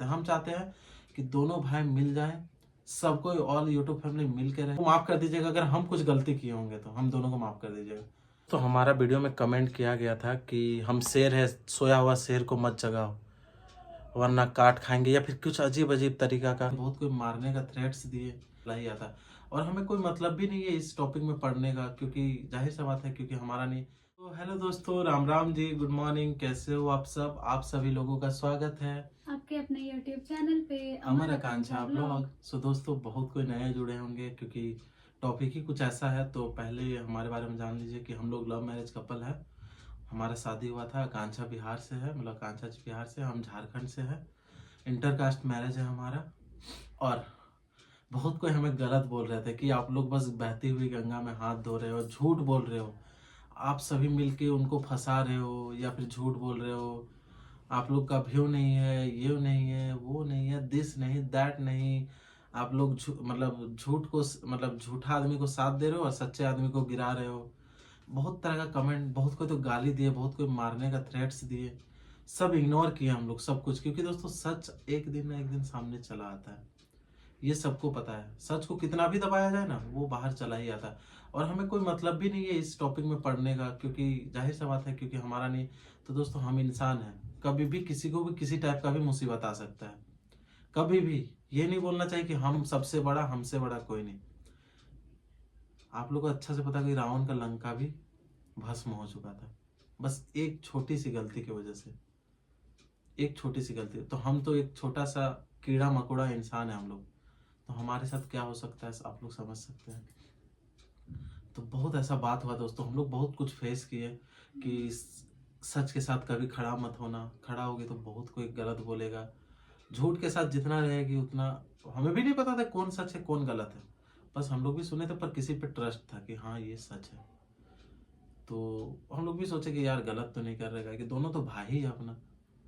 हम चाहते हैं कि दोनों भाई मिल जाएं, सबको ऑल यूट्यूब फैमिली मिल के रहे। माफ कर दीजिएगा अगर हम कुछ गलती किए होंगे तो हम दोनों को माफ कर दीजिएगा। तो हमारा वीडियो में कमेंट किया गया था कि हम शेर है, सोया हुआ शेर को मत जगाओ वरना काट खाएंगे, या फिर कुछ अजीब अजीब तरीका का बहुत कोई मारने का थ्रेट्स दिए लाई आता। और हमें कोई मतलब भी नहीं है इस टॉपिक में पढ़ने का, क्योंकि जाहिर सा बात है क्योंकि हमारा नहीं। तो हेलो दोस्तों, राम राम जी, गुड मॉर्निंग, कैसे हो आप सब। आप सभी लोगों का स्वागत है आपके अपने YouTube चैनल पे अमर आकांक्षा ब्लॉग। सो दोस्तों, बहुत कोई नए जुड़े होंगे क्योंकि टॉपिक ही कुछ ऐसा है। तो पहले हमारे बारे में जान लीजिए कि हम लोग लव मैरिज कपल है। हमारा शादी हुआ था, आकांक्षा बिहार से है, मतलब आकांक्षा जी बिहार से, हम झारखंड से है। इंटरकास्ट मैरिज है हमारा। और बहुत कोई हमें गलत बोल रहे थे कि आप लोग बस बहती हुई गंगा में हाथ धो रहे हो, झूठ बोल रहे हो, आप सभी मिलके उनको फंसा रहे हो, या फिर झूठ बोल रहे हो, आप लोग का व्यू नहीं है, ये नहीं है, वो नहीं है, दिस नहीं, दैट नहीं। आप लोग मतलब झूठ को, मतलब झूठा आदमी को साथ दे रहे हो और सच्चे आदमी को गिरा रहे हो। बहुत तरह का कमेंट, बहुत कोई तो गाली दिए, बहुत कोई मारने का थ्रेट्स दिए। सब इग्नोर किए हम लोग सब कुछ, क्योंकि दोस्तों सच एक दिन ना एक दिन सामने चला आता है। ये सबको पता है, सच को कितना भी दबाया जाए ना वो बाहर चला ही आता है। और हमें कोई मतलब भी नहीं है इस टॉपिक में पढ़ने का, क्योंकि जाहिर सा बात है क्योंकि हमारा नहीं। तो दोस्तों, हम इंसान हैं, कभी भी किसी को भी किसी टाइप का भी मुसीबत आ सकता है। कभी भी ये नहीं बोलना चाहिए कि हम सबसे बड़ा, हमसे बड़ा कोई नहीं। आप लोग को अच्छा से पता कि रावण का लंका भी भस्म हो चुका था, बस एक छोटी सी गलती की वजह से। एक छोटी सी गलती, तो हम तो एक छोटा सा कीड़ा मकोड़ा इंसान है हम लोग। तो हमारे साथ क्या हो सकता है आप लोग समझ सकते हैं। तो बहुत ऐसा बात हुआ दोस्तों, हम लोग बहुत कुछ फेस किए कि सच के साथ कभी खड़ा मत होना, खड़ा होगी तो बहुत कोई गलत बोलेगा। झूठ के साथ जितना रहेगी उतना, हमें भी नहीं पता था कौन सच है कौन गलत है। बस हम लोग भी सुने थे पर किसी पे ट्रस्ट था कि हाँ ये सच है। तो हम लोग भी सोचे कि यार गलत तो नहीं कर रहेगा, कि दोनों तो भाई ही है अपना।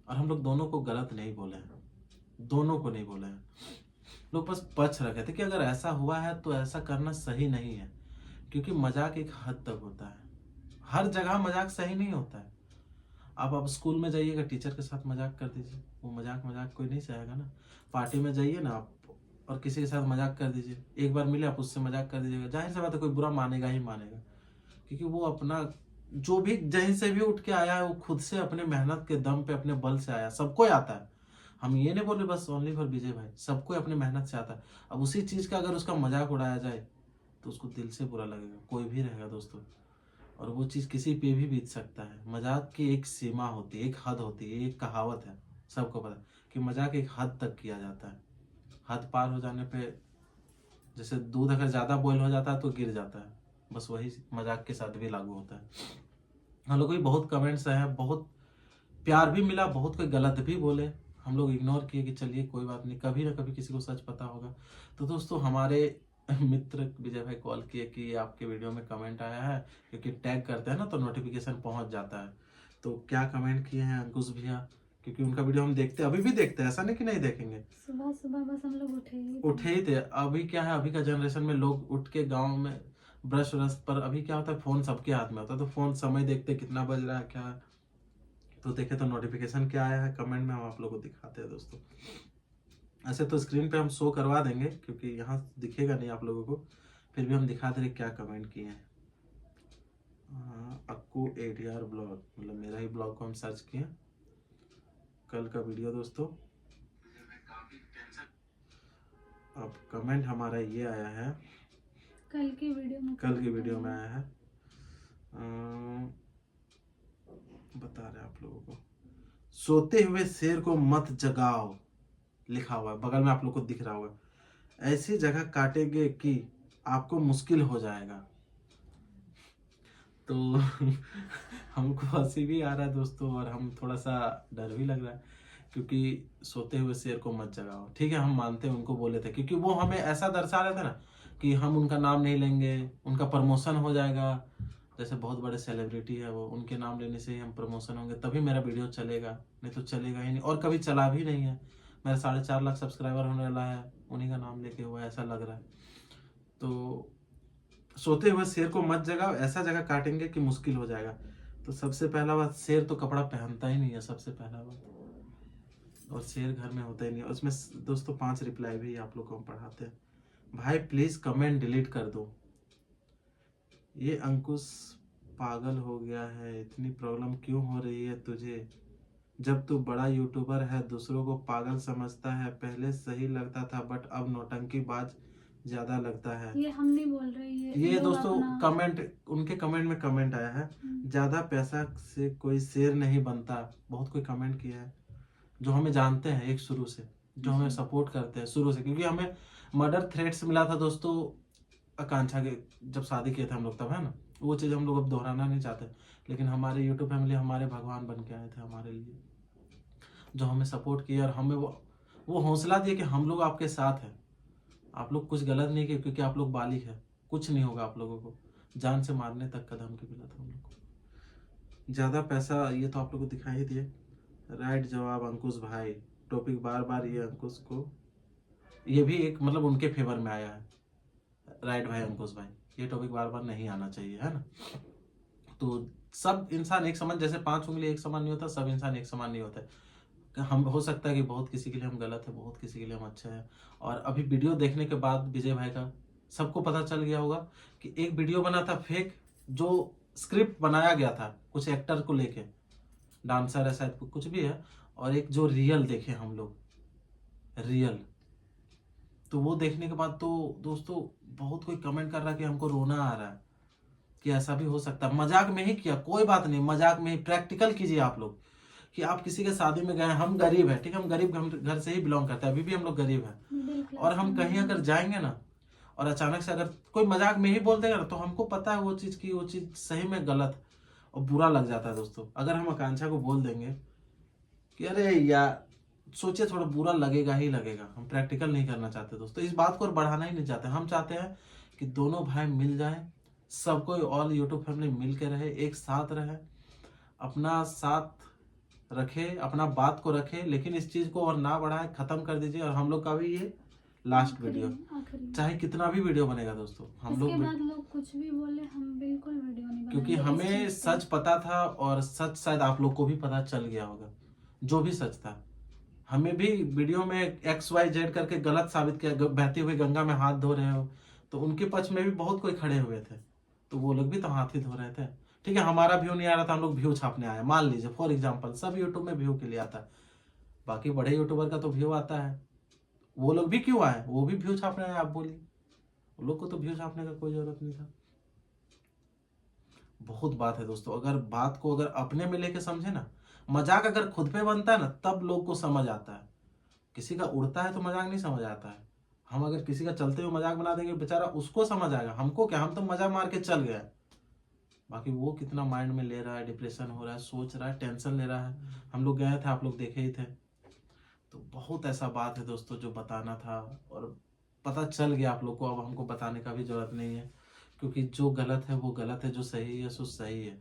और हम लोग दोनों को गलत नहीं बोले हैं, दोनों को नहीं बोले हैं। लोग बस पक्ष रखे थे कि अगर ऐसा हुआ है तो ऐसा करना सही नहीं है, क्योंकि मजाक एक हद तक होता है। हर जगह मजाक सही नहीं होता है। आप स्कूल में जाइएगा, टीचर के साथ मजाक कर दीजिए, वो मजाक मजाक कोई नहीं चाहेगा ना। पार्टी में जाइए ना आप, और किसी के साथ मजाक कर दीजिए, एक बार मिले आप उससे मजाक कर दीजिएगा, जाहिर सी बात है कोई बुरा मानेगा ही मानेगा। क्योंकि वो अपना, जो भी जहीं से भी उठ के आया है वो खुद से अपने मेहनत के दम पे अपने बल से आया, सबको आता है। हम ये नहीं बोल रहे बस ओनली फॉर विजय भाई, सबको अपने मेहनत से आता है। अब उसी चीज का अगर उसका मजाक उड़ाया जाए तो उसको दिल से बुरा लगेगा, कोई भी रहेगा दोस्तों। और वो चीज़ किसी पे भी बीत सकता है। मजाक की एक सीमा होती है, एक हद होती है, एक कहावत है, सबको पता है कि मजाक एक हद तक किया जाता है। हद पार हो जाने पे, जैसे दूध अगर ज़्यादा बॉयल हो जाता है तो गिर जाता है, बस वही मजाक के साथ भी लागू होता है। हम लोग भी बहुत कमेंट्स आए हैं, बहुत प्यार भी मिला, बहुत कोई गलत भी बोले, हम लोग इग्नोर किए कि चलिए कोई बात नहीं, कभी ना कभी किसी को सच पता होगा। तो दोस्तों, हमारे मित्र विजय भाई कॉल किए कि आपके वीडियो में कमेंट आया है, क्योंकि टैग करते हैं ना तो नोटिफिकेशन पहुंच जाता है। तो क्या कमेंट किए हैं अंकुश भैया, क्योंकि उनका वीडियो हम देखते हैं, अभी भी देखते हैं, ऐसा नहीं कि नहीं देखेंगे। सुबह सुबह बस हम लोग उठे ही थे। अभी क्या है, अभी का जनरेशन में लोग उठ के गाँव में ब्रश व्रश पर, अभी क्या होता है फोन सबके हाथ में होता है, तो फोन समय देखते कितना बज रहा है क्या है। तो देखे तो नोटिफिकेशन क्या आया है कमेंट में, हम आप लोगों को दिखाते हैं दोस्तों। ऐसे तो स्क्रीन पे हम शो करवा देंगे क्योंकि यहाँ दिखेगा नहीं आप लोगों को, फिर भी हम दिखा दे रहे क्या कमेंट किए हैं। अक्कू एडीआर ब्लॉग, मतलब मेरा ही ब्लॉग को हम सर्च किए, कल का वीडियो दोस्तों। अब कमेंट हमारा ये आया है, कल की वीडियो में आया है। बता रहे आप लोगों को, सोते हुए शेर को मत जगाओ लिखा हुआ है, बगल में आप लोग को दिख रहा होगा। ऐसी जगह काटेंगे कि आपको मुश्किल हो जाएगा। तो हमको हंसी भी आ रहा है दोस्तों, और हम थोड़ा सा डर भी लग रहा है, क्योंकि सोते हुए शेर को मत जगाओ। ठीक है, हम मानते हैं उनको बोले थे, क्योंकि वो हमें ऐसा दर्शा रहे थे ना कि हम उनका नाम नहीं लेंगे, उनका प्रमोशन हो जाएगा। जैसे बहुत बड़े सेलिब्रिटी है वो, उनके नाम लेने से ही हम प्रमोशन होंगे, तभी मेरा वीडियो चलेगा, नहीं तो चलेगा ही नहीं, और कभी चला भी नहीं है। मेरा 4.5 लाख सब्सक्राइबर होने वाला है, उन्हीं का नाम लेके हुआ ऐसा लग रहा है। तो सोते हुए शेर को मत जगाओ, ऐसा जगह काटेंगे कि मुश्किल हो जाएगा। तो सबसे पहला बात, शेर तो कपड़ा पहनता ही नहीं है, सबसे पहला बात। और शेयर घर में होता ही नहीं। उसमें दोस्तों 5 रिप्लाई भी आप लोग को हम पढ़ाते हैं। भाई प्लीज कमेंट डिलीट कर दो। ये अंकुश पागल हो गया है, इतनी प्रॉब्लम क्यों हो रही है तुझे? जब तू बड़ा यूट्यूबर है दूसरों को पागल समझता है। पहले सही लगता था बट अब नौटंकीबाज ज्यादा लगता है। ये हम नहीं बोल रहे, ये लोग दोस्तों अपना कमेंट, उनके कमेंट में कमेंट आया है, ज्यादा पैसा से कोई शेर नहीं बनता। बहुत कोई कमेंट किया है जो हमें जानते हैं एक शुरू से, जो हमें सपोर्ट करते हैं शुरू से, क्योंकि हमें मर्डर थ्रेट्स मिला था दोस्तों आकांक्षा के जब शादी किए थे हम लोग तब, है ना। वो चीज़ हम लोग अब दोहराना नहीं चाहते, लेकिन हमारे यूट्यूब फैमिली हमारे भगवान बन के आए थे हमारे लिए, जो हमें सपोर्ट किया और हमें वो हौसला दिया कि हम लोग आपके साथ हैं। आप लोग कुछ गलत नहीं किए, क्योंकि आप लोग बालिग है, कुछ नहीं होगा आप लोगों को। जान से मारने तक कदम के मिला था हम लोग को। ज़्यादा पैसा, ये तो आप लोग को दिखाई दिए। राइट जवाब अंकुश भाई। टॉपिक बार बार ये अंकुश को, ये भी एक मतलब उनके फेवर में आया है। राइट भाई अंकुश भाई, ये टॉपिक बार बार नहीं आना चाहिए, है ना। तो सब इंसान एक समान, जैसे 5 उंगली एक समान नहीं होता, सब इंसान एक समान नहीं होता। हम हो सकता है कि बहुत किसी के लिए हम गलत है, बहुत किसी के लिए हम अच्छे हैं। और अभी वीडियो देखने के बाद विजय भाई का सबको पता चल गया होगा कि एक वीडियो बना था फेक, जो स्क्रिप्ट बनाया गया था कुछ एक्टर को लेके, डांसर है शायद, कुछ भी है, और एक जो रियल देखे हम लोग, रियल। तो वो देखने के बाद तो दोस्तों बहुत कोई कमेंट कर रहा है कि हमको रोना आ रहा है, कि ऐसा भी हो सकता है। मजाक में ही किया, कोई बात नहीं, मजाक में ही। प्रैक्टिकल कीजिए आप लोग कि आप किसी के शादी में गए, हम गरीब है, ठीक है, हम गरीब घर से ही बिलोंग करते हैं, अभी भी हम लोग गरीब हैं, और हम कहीं अगर जाएंगे ना और अचानक से अगर कोई मजाक में ही बोल देगा ना, तो हमको पता है वो चीज़ की, वो चीज़ सही में गलत और बुरा लग जाता है दोस्तों। अगर हम आकांक्षा को बोल देंगे कि अरे यार, सोचिए थोड़ा बुरा लगेगा ही लगेगा। हम प्रैक्टिकल नहीं करना चाहते दोस्तों, इस बात को और बढ़ाना ही नहीं चाहते। हम चाहते हैं कि दोनों भाई मिल जाएं, सब कोई ऑल यूट्यूब फैमिली मिल के रहे, एक साथ रहे, अपना साथ रखे, अपना बात को रखे, लेकिन इस चीज को और ना बढ़ाए, खत्म कर दीजिए। और हम लोग का भी ये लास्ट वीडियो, चाहे कितना भी वीडियो बनेगा दोस्तों, हम लोग बाद लोग कुछ भी बोले, हम बिल्कुल वीडियो नहीं क्योंकि हमें सच पता था, और सच शायद आप लोग को भी पता चल गया होगा, जो भी सच था। हमें भी वीडियो में XYZ करके गलत साबित किया, बहती हुई गंगा में हाथ धो रहे हो, तो उनके पक्ष में भी बहुत कोई खड़े हुए थे, तो वो लोग भी तो हाथ ही धो रहे थे। ठीक है, हमारा व्यू नहीं आ रहा था, हम लोग व्यू छापने आए, मान लीजिए फॉर एग्जाम्पल, सब यूट्यूब में व्यू के लिए आता है, बाकी बड़े यूट्यूबर का तो व्यू आता है, वो लोग भी क्यों आए, वो भी व्यू छापने आए, आप बोलिए। वो लोग को तो व्यू छापने का कोई जरूरत नहीं था। बहुत बात है दोस्तों, अगर बात को अगर अपने में लेके समझे ना, मजाक अगर खुद पे बनता है ना, तब लोग को समझ आता है। किसी का उड़ता है तो मजाक नहीं समझ आता है। हम अगर किसी का चलते हुए मजाक बना देंगे, बेचारा उसको समझ आएगा, हमको क्या, हम तो मजाक मार के चल गए। बाकी वो कितना माइंड में ले रहा है, डिप्रेशन हो रहा है, सोच रहा है, टेंशन ले रहा है। हम लोग गए थे, आप लोग देखे ही थे। तो बहुत ऐसा बात है दोस्तों जो बताना था, और पता चल गया आप लोग को, अब हमको बताने का भी जरूरत नहीं है, क्योंकि जो गलत है वो गलत है, जो सही है सो सही है।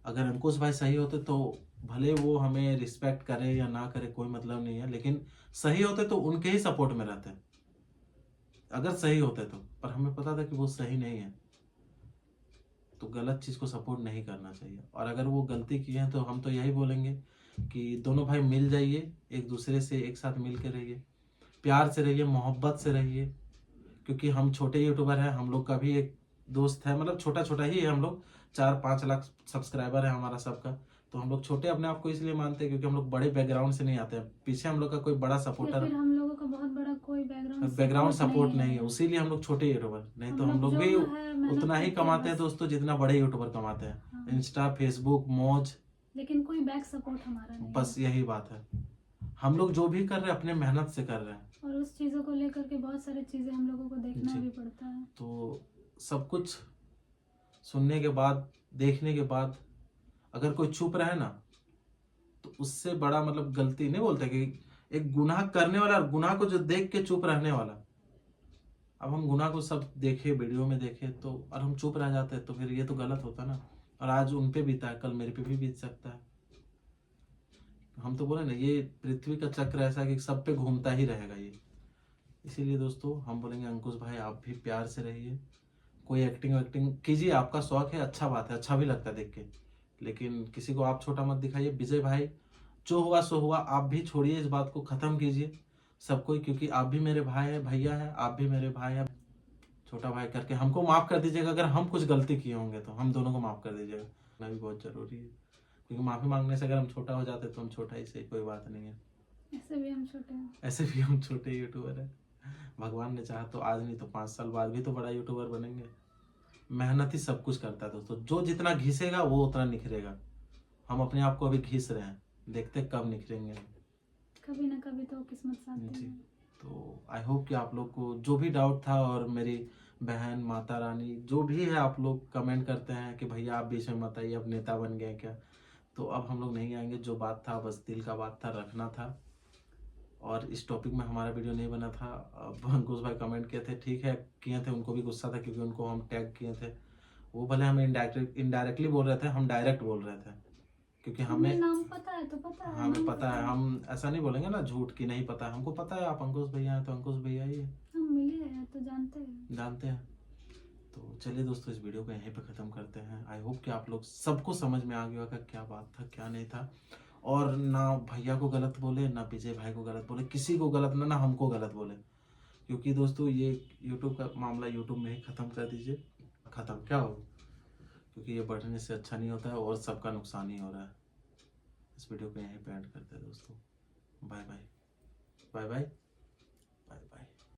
अगर अंकुश भाई सही होते तो भले वो हमें रिस्पेक्ट करे या ना करे, कोई मतलब नहीं है, लेकिन सही होते तो उनके ही सपोर्ट में रहते, अगर सही होते तो। पर हमें पता था कि वो सही नहीं है, तो गलत चीज़ को सपोर्ट नहीं करना चाहिए। और अगर वो गलती की है तो हम तो यही बोलेंगे कि दोनों भाई मिल जाइए, एक दूसरे से एक साथ मिल के रहिए, प्यार से रहिए, मोहब्बत से रहिए। क्योंकि हम छोटे यूट्यूबर हैं, हम लोग का भी एक दोस्त है, मतलब छोटा छोटा ही है, हम लोग 4-5 लाख सब्सक्राइबर है हमारा सबका। तो हम लोग छोटे अपने आप को इसलिए मानते हैं क्योंकि हम लोग बड़े बैकग्राउंड से नहीं आते हैं, पीछे हम लोग का कोई बड़ा सपोर्टर, हम लोगों का बहुत बड़ा कोई बैकग्राउंड सपोर्ट नहीं है, उसीलिए हम लोग छोटे यूट्यूबर, नहीं तो हम लोग भी उतना ही कमाते हैं दोस्तों जितना बड़े यूट्यूबर कमाते हैं, इंस्टा, फेसबुक, मौज, लेकिन कोई बैक सपोर्ट हमारा नहीं। बस यही बात है। हम लोग जो भी कर रहे हैं अपने मेहनत से कर रहे हैं, और उस चीजों को लेकर के बहुत सारी चीजें हम लोगों को देखना भी पड़ता है। तो सब कुछ सुनने के बाद, देखने के बाद, अगर कोई चुप रहे ना, तो उससे बड़ा मतलब गलती नहीं बोलते कि एक गुनाह करने वाला, गुनाह को जो देख के चुप रहने वाला। अब हम गुनाह को सब देखे, वीडियो में देखे, तो और हम चुप रह जाते हैं, तो फिर ये तो गलत होता ना। और आज उन पे बीता है, कल मेरे पे भी बीत सकता है। हम तो बोले ना, ये पृथ्वी का चक्र ऐसा है कि सब पे घूमता ही रहेगा ये। इसीलिए दोस्तों हम बोलेंगे अंकुश भाई आप भी प्यार से रहिए, कोई एक्टिंग कीजिए, आपका शौक है, अच्छा बात है, अच्छा भी लगता है देख के, लेकिन किसी को आप छोटा मत दिखाइए। विजय भाई जो हुआ सो हुआ, आप भी छोड़िए इस बात को, ख़त्म कीजिए सब कोई, क्योंकि आप भी मेरे भाई है, भैया है, आप भी मेरे भाई है, छोटा भाई करके हमको माफ़ कर दीजिएगा। अगर हम कुछ गलती किए होंगे तो हम दोनों को माफ़ कर दीजिएगा, ना भी बहुत ज़रूरी है, क्योंकि माफ़ी मांगने से अगर हम छोटा हो जाते तो हम छोटा ही सही, कोई बात नहीं है। ऐसे भी हम छोटे हैं। ऐसे भी हम छोटे यूट्यूबर हैं, भगवान ने चाहा तो आज नहीं तो 5 साल बाद भी तो बड़ा यूट्यूबर बनेंगे। मेहनत ही सब कुछ करता है दोस्तों, जो जितना घिसेगा वो उतना निखरेगा। हम अपने आप को अभी घिस रहे हैं, देखते कब निखरेंगे। कभी ना कभी तो किस्मत साथ जी, देगी। तो आई होप कि आप लोग को जो भी डाउट था, और मेरी बहन माता रानी जो भी है, आप लोग कमेंट करते हैं कि भैया आप बीच में मत आइए, अब नेता बन गए क्या, तो अब हम लोग नहीं आएंगे। जो बात था बस दिल का बात था, रखना था, और इस टॉपिक में हमारा वीडियो नहीं बना था। अब अंकुश भाई कमेंट किए थे, ठीक है किए थे, उनको भी गुस्सा था क्योंकि उनको हम टैग किए थे। वो भले हमें इनडायरेक्टली बोल रहे थे, हम डायरेक्ट बोल रहे थे, क्योंकि हमें हमें नाम पता है तो पता है, हमें नाम पता है। हम ऐसा नहीं बोलेंगे ना झूठ की नहीं पता है, हमको पता है आप अंकुश भैया हैं तो अंकुश भैया ही है, हम मिले हैं तो जानते हैं। जानते हैं। तो चलिए दोस्तों, इस वीडियो को यहीं पे ख़त्म करते हैं। आई होप कि आप लोग सबको समझ में आ गया होगा क्या बात था क्या नहीं था, और ना भैया को गलत बोले, ना विजय भाई को गलत बोले, किसी को गलत ना हमको गलत बोले, क्योंकि दोस्तों ये यूट्यूब का मामला यूट्यूब में ही ख़त्म कर दीजिए। ख़त्म क्या हो, क्योंकि ये बढ़ने से अच्छा नहीं होता है और सबका नुकसान ही हो रहा है। इस वीडियो को यहीं पे एंड करते हैं दोस्तों। Bye bye, bye bye.